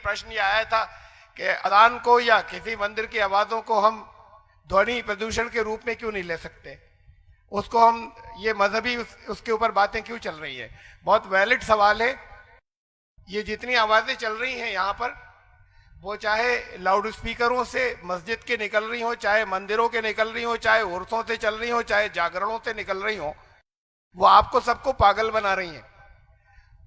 प्रश्न ये आया था कि अजान को या किसी मंदिर की आवाज़ों को हम ध्वनि प्रदूषण के रूप में क्यों नहीं ले सकते, उसको हम ये मजहबी उसके ऊपर बातें क्यों चल रही है। बहुत वैलिड सवाल है। ये जितनी आवाज़ें चल रही हैं यहाँ पर, वो चाहे लाउड स्पीकरों से मस्जिद के निकल रही हो, चाहे मंदिरों के निकल रही हो, चाहे उर्सों से चल रही हो, चाहे जागरणों से निकल रही हो, वो आपको सबको पागल बना रही हैं।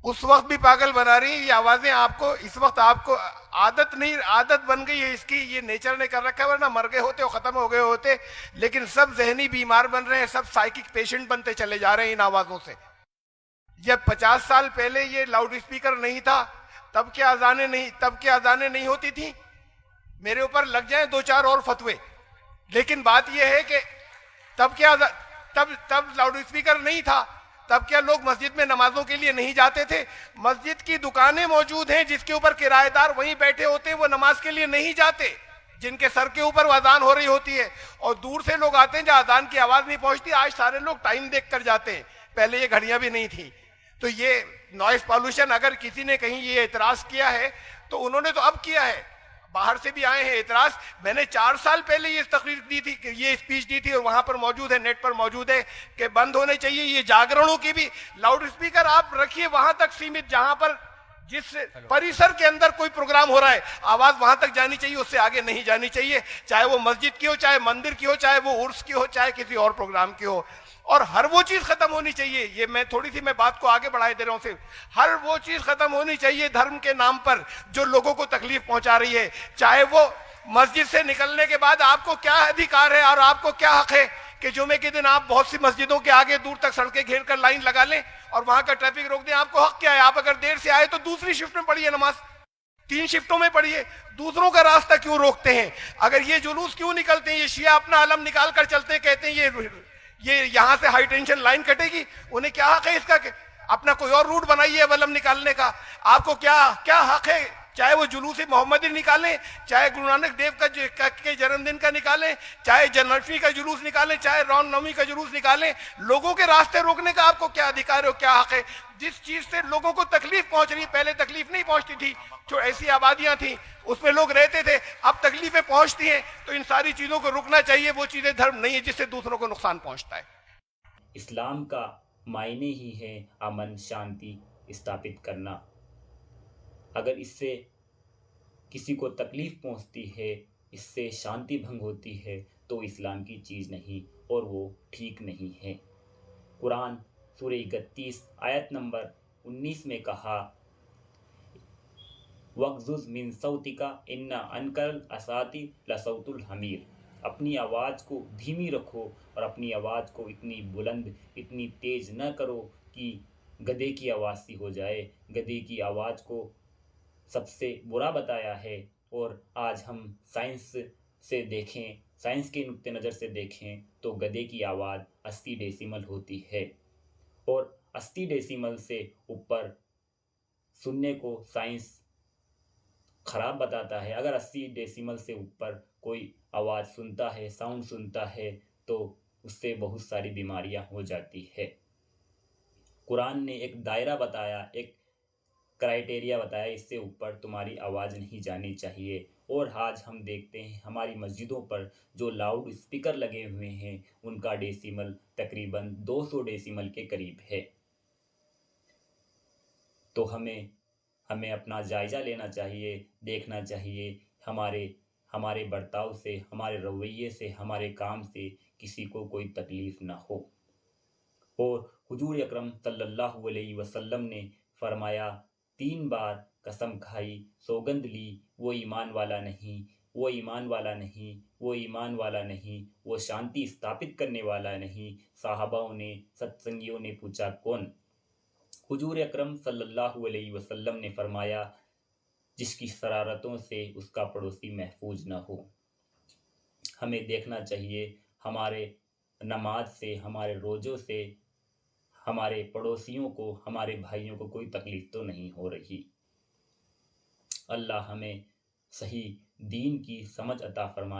उस वक्त भी पागल बना रही है ये आवाजें आपको। इस वक्त आपको आदत नहीं, आदत बन गई है इसकी, ये नेचर ने कर रखा है, वरना मर गए होते और खत्म हो गए होते। लेकिन सब जहनी बीमार बन रहे हैं, सब साइकिक पेशेंट बनते चले जा रहे हैं इन आवाजों से। जब 50 साल पहले ये लाउड स्पीकर नहीं था, तब क्या अजानें नहीं होती थी। मेरे ऊपर लग जाए 2-4 और फतवे, लेकिन बात यह है कि तब लाउड स्पीकर नहीं था, तब क्या लोग मस्जिद में नमाजों के लिए नहीं जाते थे। मस्जिद की दुकानें मौजूद हैं जिसके ऊपर किराएदार वहीं बैठे होते हैं, वो नमाज के लिए नहीं जाते, जिनके सर के ऊपर अजान हो रही होती है। और दूर से लोग आते हैं जहां अजान की आवाज नहीं पहुंचती। आज सारे लोग टाइम देख कर जाते हैं, पहले ये घड़ियां भी नहीं थी। तो ये नॉइस पॉल्यूशन, अगर किसी ने कहीं ये एतराज किया है तो उन्होंने तो अब किया है, बाहर से भी आए हैं एतराज। मैंने 4 साल पहले ये तकरीर दी थी, ये स्पीच दी थी, और वहां पर मौजूद है, नेट पर मौजूद है, कि बंद होने चाहिए ये जागरणों की भी। लाउड स्पीकर आप रखिए वहां तक सीमित, जहां पर जिस परिसर के अंदर कोई प्रोग्राम हो रहा है आवाज वहां तक जानी चाहिए, उससे आगे नहीं जानी चाहिए। चाहे वो मस्जिद की हो, चाहे मंदिर की हो, चाहे वो उर्स की हो, चाहे किसी और प्रोग्राम की हो। और हर वो चीज खत्म होनी चाहिए, ये मैं बात को आगे बढ़ाए दे रहा हूं सिर्फ, हर वो चीज खत्म होनी चाहिए धर्म के नाम पर जो लोगों को तकलीफ पहुंचा रही है। चाहे वो मस्जिद से निकलने के बाद आपको क्या अधिकार है और आपको क्या हक है कि जुमे के दिन आप बहुत सी मस्जिदों के आगे दूर तक सड़कें घेर कर लाइन लगा लें और वहां का ट्रैफिक रोक दें। आपको हक क्या है? आप अगर देर से आए तो दूसरी शिफ्ट में पढ़िए नमाज, 3 शिफ्टों में पढ़िए। दूसरों का रास्ता क्यों रोकते हैं? अगर ये जुलूस क्यों निकलते हैं, ये शिया अपना अलम निकाल कर चलते हैं, कहते हैं ये यहां से हाई टेंशन लाइन कटेगी, उन्हें क्या हक है इसका कि अपना कोई और रूट बनाइए अलम निकालने का। आपको क्या हक है? चाहे वो जुलूस मोहम्मदी निकालें, चाहे गुरु नानक देव के जन्मदिन का निकालें, चाहे जन्माष्टमी का जुलूस निकालें, चाहे रामनवमी का जुलूस निकालें, लोगों के रास्ते रोकने का आपको क्या अधिकार है, क्या हक है? जिस चीज से लोगों को तकलीफ पहुंच रही, पहले तकलीफ नहीं पहुंचती थी, जो ऐसी आबादियां थी उसमें लोग रहते थे, अब तकलीफें पहुंचती हैं, तो इन सारी चीजों को रुकना चाहिए। वो चीजें धर्म नहीं है जिससे दूसरों को नुकसान पहुंचता है। इस्लाम का मायने ही है अमन शांति स्थापित करना। अगर इससे किसी को तकलीफ पहुंचती है, इससे शांति भंग होती है, तो इस्लाम की चीज़ नहीं और वो ठीक नहीं है। कुरान सूरह 31 आयत नंबर 19 में कहा, वक़्ज़ुज़ मिन सौतिका इन्ना अनकल असाती लसौतुल हमीर। अपनी आवाज़ को धीमी रखो और अपनी आवाज़ को इतनी बुलंद, इतनी तेज़ न करो कि गधे की आवाज़ सी हो जाए। गधे की आवाज़ को सबसे बुरा बताया है। और आज हम साइंस से देखें, साइंस के नुक्ते नज़र से देखें तो गधे की आवाज़ 80 डेसिमल होती है और 80 डेसिमल से ऊपर सुनने को साइंस खराब बताता है। अगर 80 डेसिमल से ऊपर कोई आवाज़ सुनता है, साउंड सुनता है, तो उससे बहुत सारी बीमारियां हो जाती है। कुरान ने एक दायरा बताया, एक क्राइटेरिया बताया, इससे ऊपर तुम्हारी आवाज़ नहीं जानी चाहिए। और आज हम देखते हैं हमारी मस्जिदों पर जो लाउड स्पीकर लगे हुए हैं उनका डेसिमल तकरीबन 200 डेसिमल के करीब है। तो हमें अपना जायज़ा लेना चाहिए, देखना चाहिए हमारे बर्ताव से, हमारे रवैये से, हमारे काम से किसी को कोई तकलीफ़ ना हो। और हुजूर अकरम सल्लल्लाहु अलैहि वसल्लम ने फरमाया, 3 बार कसम खाई, सौगंध ली, वो ईमान वाला नहीं, वो ईमान वाला नहीं, वो ईमान वाला नहीं, वो शांति स्थापित करने वाला नहीं। साहबाओं ने, सत्संगियों ने पूछा कौन? हुजूर अकरम सल्लल्लाहु अलैहि वसल्लम ने फरमाया, जिसकी शरारतों से उसका पड़ोसी महफूज न हो। हमें देखना चाहिए हमारे नमाज से, हमारे रोज़ों से हमारे पड़ोसियों को, हमारे भाइयों को कोई तकलीफ़ तो नहीं हो रही। अल्लाह हमें सही दीन की समझ अता फरमाए।